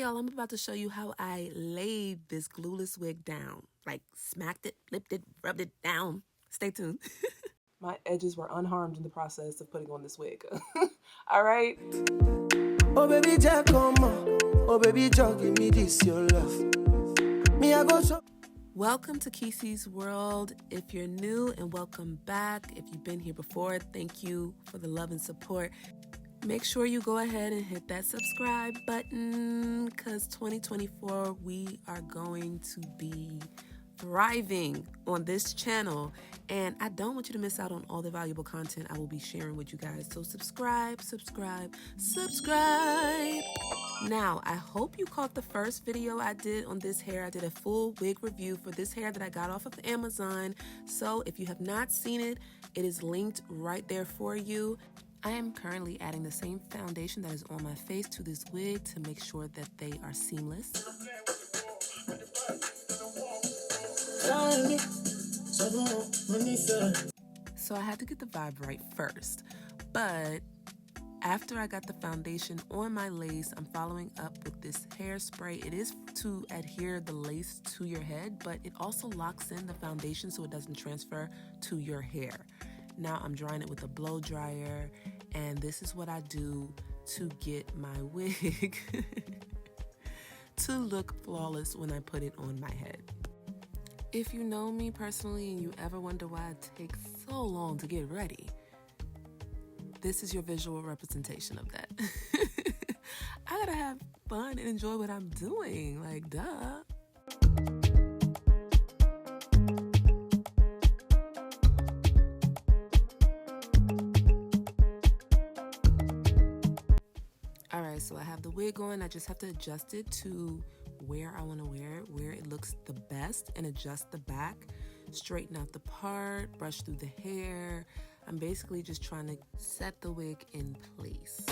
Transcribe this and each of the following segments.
Okay, y'all, I'm about to show you how I laid this glueless wig down. Like, smacked it, flipped it, rubbed it down. Stay tuned. My edges were unharmed in the process of putting on this wig. All right? Oh, baby, Jack, come on. Oh, baby, Jack, give me this, your love. Me, I go so. Welcome to KeeseesWorld. If you're new, and welcome back. If you've been here before, thank you for the love and support. Make sure you go ahead and hit that subscribe button because 2024, we are going to be thriving on this channel. And I don't want you to miss out on all the valuable content I will be sharing with you guys. So subscribe. Now, I hope you caught the first video I did on this hair. I did a full wig review for this hair that I got off of Amazon. So if you have not seen it, it is linked right there for you. I am currently adding the same foundation that is on my face to this wig to make sure that they are seamless. So I had to get the vibe right first, but after I got the foundation on my lace, I'm following up with this hairspray. It is to adhere the lace to your head, but it also locks in the foundation so it doesn't transfer to your hair. Now I'm drying it with a blow dryer, and this is what I do to get my wig to look flawless when I put it on my head. If you know me personally and you ever wonder why it takes so long to get ready, this is your visual representation of that. I gotta have fun and enjoy what I'm doing, like duh. Alright, so I have the wig on. I just have to adjust it to where I want to wear it, where it looks the best, and adjust the back, straighten out the part, brush through the hair. I'm basically just trying to set the wig in place.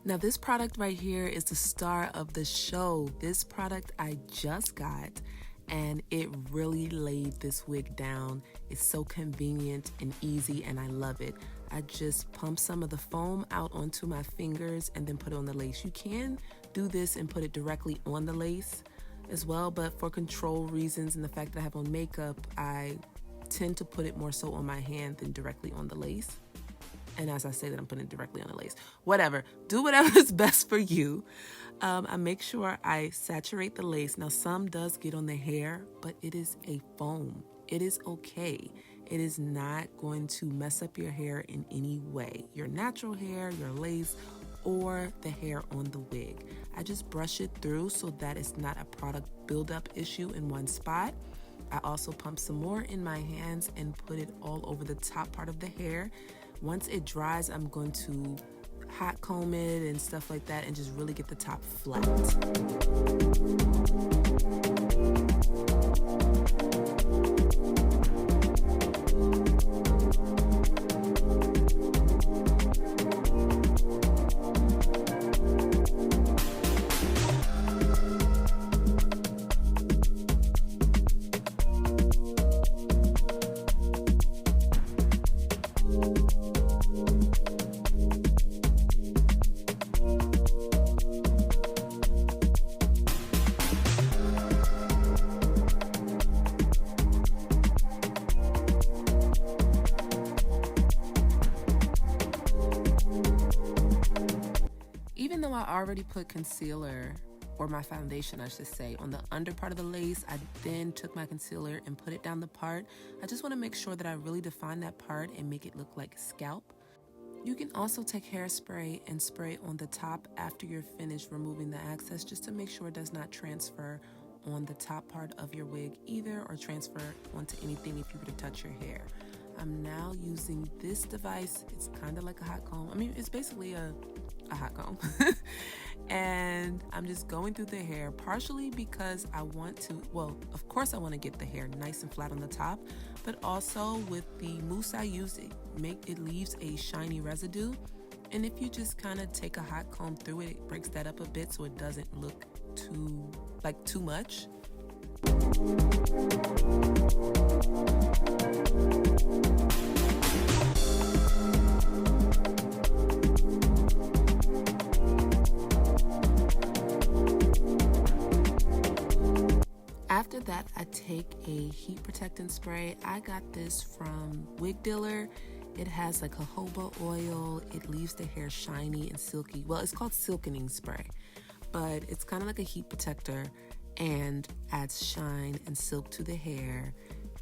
Now this product right here is the star of the show. This product I just got, and it really laid this wig down. It's so convenient and easy, and I love it. I just pump some of the foam out onto my fingers and then put it on the lace. You can do this and put it directly on the lace as well, but for control reasons and the fact that I have on makeup, I tend to put it more so on my hand than directly on the lace. And as I say that, I'm putting it directly on the lace. Whatever. Do whatever is best for you. I make sure I saturate the lace. Now, some does get on the hair, but it is a foam. It is okay. It is not going to mess up your hair in any way. Your natural hair, your lace, or the hair on the wig. I just brush it through so that it's not a product buildup issue in one spot. I also pump some more in my hands and put it all over the top part of the hair. Once it dries, I'm going to hot comb it and stuff like that and just really get the top flat. Even though I already put concealer, or my foundation I should say, on the under part of the lace, I then took my concealer and put it down the part. I just want to make sure that I really define that part and make it look like a scalp. You can also take hairspray and spray on the top after you're finished removing the excess, just to make sure it does not transfer on the top part of your wig either, or transfer onto anything if you were to touch your hair. I'm now using this device. It's kind of like a hot comb. I mean, it's basically a hot comb. And I'm just going through the hair, partially because I want to, well, of course I want to get the hair nice and flat on the top, but also with the mousse I use, it leaves a shiny residue. And if you just kind of take a hot comb through it, it breaks that up a bit so it doesn't look too much. After that, I take a heat protectant spray. I got this from Wig Dealer. It has like jojoba oil. It leaves the hair shiny and silky. Well, it's called Silkening Spray, but it's kind of like a heat protector and adds shine and silk to the hair,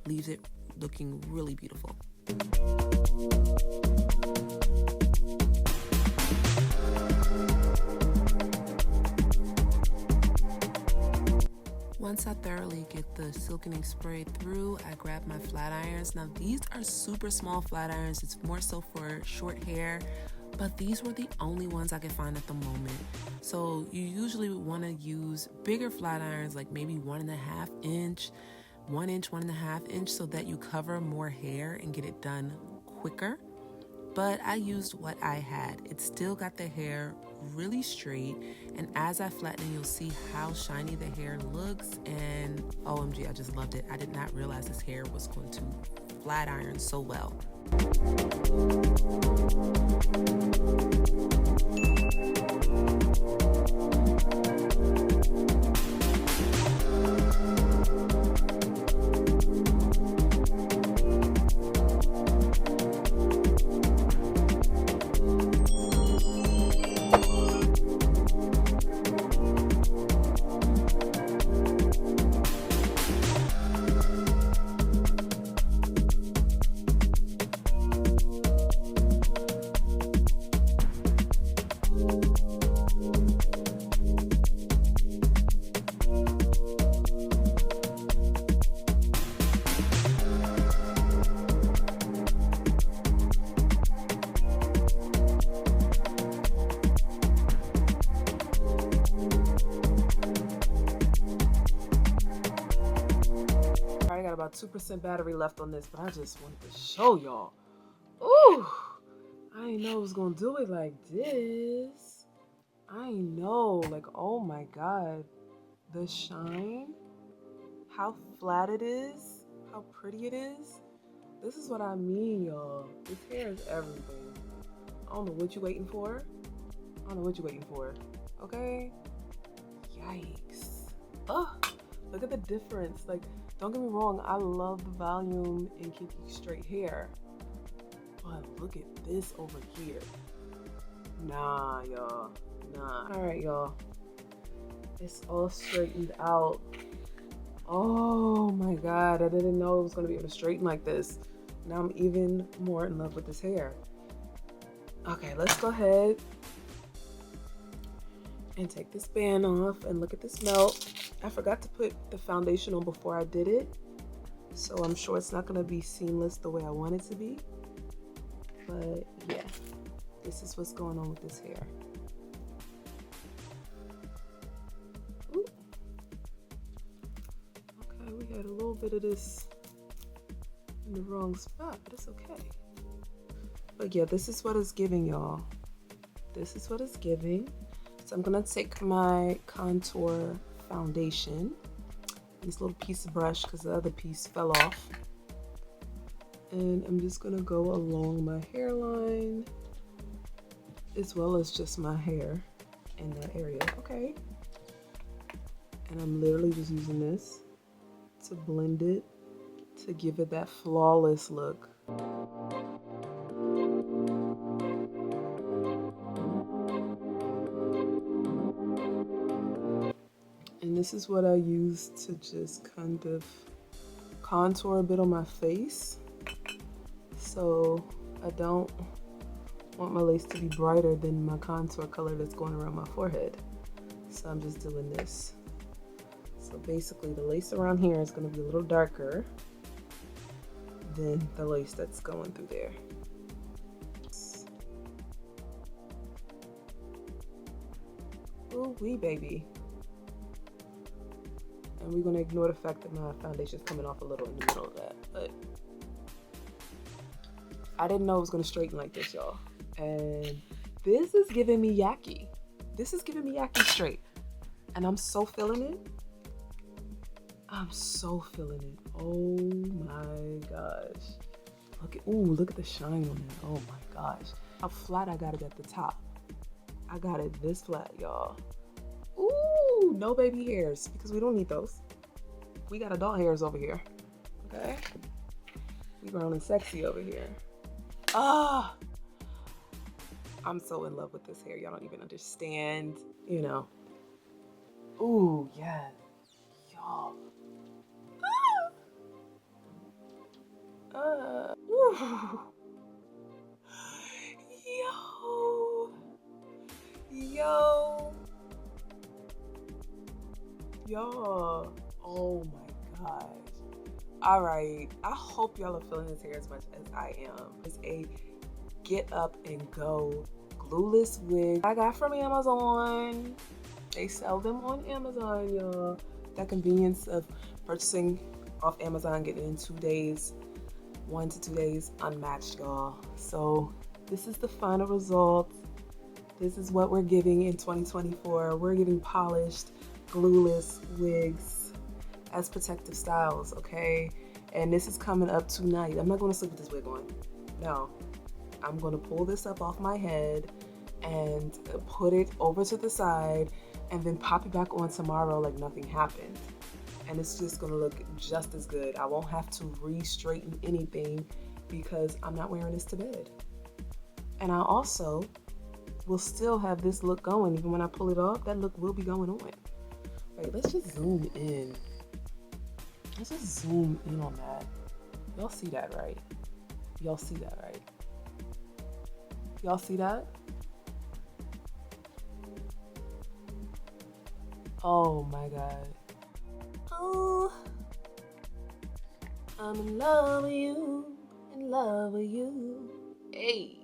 leaves it looking really beautiful. Once I thoroughly get the silkening spray through, I grab my flat irons. Now these are super small flat irons. It's more so for short hair, but these were the only ones I could find at the moment. So you usually would want to use bigger flat irons, like maybe 1.5 inch, 1 inch, 1.5 inch, so that you cover more hair and get it done quicker. But I used what I had. It still got the hair really straight, and as I flatten it, you'll see how shiny the hair looks, and OMG, I just loved it. I did not realize this hair was going to flat iron so well. About 2% battery left on this, but I just wanted to show y'all. Ooh, I didn't know I was gonna do it like this. I know, like, oh my god, the shine, how flat it is, how pretty it is. This is what I mean, y'all. This hair is everything. I don't know what you're waiting for. I don't know what you're waiting for. Okay? Yikes. Oh, look at the difference. Like, don't get me wrong, I love the volume in Kinky Straight hair, but look at this over here. Nah, y'all, nah. All right, y'all, it's all straightened out. Oh my god, I didn't know it was gonna be able to straighten like this. Now I'm even more in love with this hair. Okay, let's go ahead and take this band off and look at this melt. I forgot to put the foundation on before I did it, so I'm sure it's not gonna be seamless the way I want it to be. But yeah, this is what's going on with this hair. Ooh. Okay, we had a little bit of this in the wrong spot, but it's okay. But yeah, this is what it's giving, y'all. This is what it's giving. So I'm gonna take my contour foundation, this little piece of brush because the other piece fell off, and I'm just gonna go along my hairline as well as just my hair in that area. Okay, and I'm literally just using this to blend it to give it that flawless look. And this is what I use to just kind of contour a bit on my face. So I don't want my lace to be brighter than my contour color that's going around my forehead. So I'm just doing this. So basically the lace around here is going to be a little darker than the lace that's going through there. Ooh-wee, baby. And we're gonna ignore the fact that my foundation's coming off a little in the middle of that, but I didn't know it was gonna straighten like this, y'all. And this is giving me Yaki. This is giving me Yaki straight. And I'm so feeling it. I'm so feeling it. Oh my gosh. Look at the shine on it. Oh my gosh. How flat I got it at the top. I got it this flat, y'all. Ooh, no baby hairs because we don't need those. We got adult hairs over here. Okay? We grown and sexy over here. Ah! I'm so in love with this hair. Y'all don't even understand, you know. Ooh, yeah. Y'all. Yo. Y'all. Oh my gosh. All right. I hope y'all are feeling this hair as much as I am. It's a get up and go glueless wig I got from Amazon. They sell them on Amazon, y'all. That convenience of purchasing off Amazon, getting it in 2 days, 1 to 2 days, unmatched, y'all. So this is the final result. This is what we're giving in 2024. We're giving polished, glueless wigs as protective styles, okay? And this is coming up tonight. I'm not gonna sleep with this wig on. No. I'm gonna pull this up off my head and put it over to the side and then pop it back on tomorrow like nothing happened. And it's just gonna look just as good. I won't have to re-straighten anything because I'm not wearing this to bed. And I also will still have this look going. Even when I pull it off, that look will be going on. Wait, let's just zoom in. Let's just zoom in on that. Y'all see that, right? Y'all see that, right? Y'all see that? Oh my God. Oh, I'm in love with you, in love with you. Hey,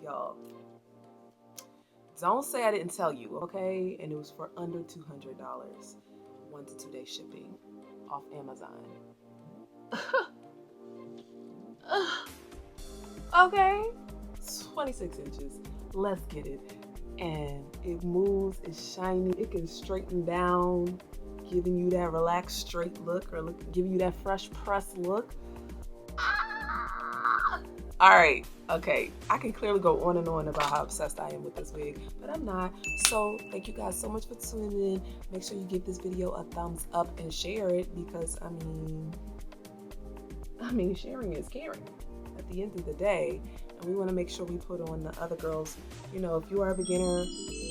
y'all. Don't say I didn't tell you, okay? And it was for under $200, 1 to 2 day shipping off Amazon. Okay, 26 inches. Let's get it. And it moves, it's shiny, it can straighten down, giving you that relaxed straight look or giving you that fresh pressed look. All right, okay, I can clearly go on and on about how obsessed I am with this wig, but I'm not. So thank you guys so much for tuning in. Make sure you give this video a thumbs up and share it because I mean sharing is caring at the end of the day. And we want to make sure we put on the other girls, you know, if you are a beginner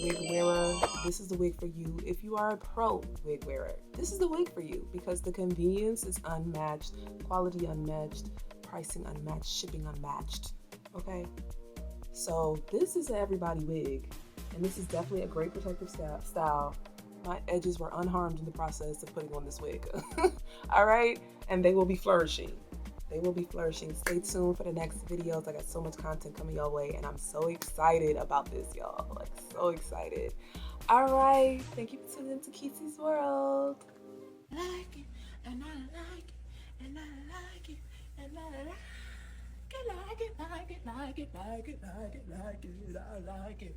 wig wearer, this is the wig for you. If you are a pro wig wearer, this is the wig for you because the convenience is unmatched, quality unmatched, pricing unmatched, shipping unmatched, okay? So this is an everybody wig, and this is definitely a great protective style. My edges were unharmed in the process of putting on this wig, all right? And they will be flourishing. They will be flourishing. Stay tuned for the next videos. I got so much content coming your way, and I'm so excited about this, y'all. Like, so excited. All right. Thank you for tuning in to KeeseesWorld. Like it, and I like it, and I like it, and I like it, like it, like it, like it, like it, like it, like it, I like it.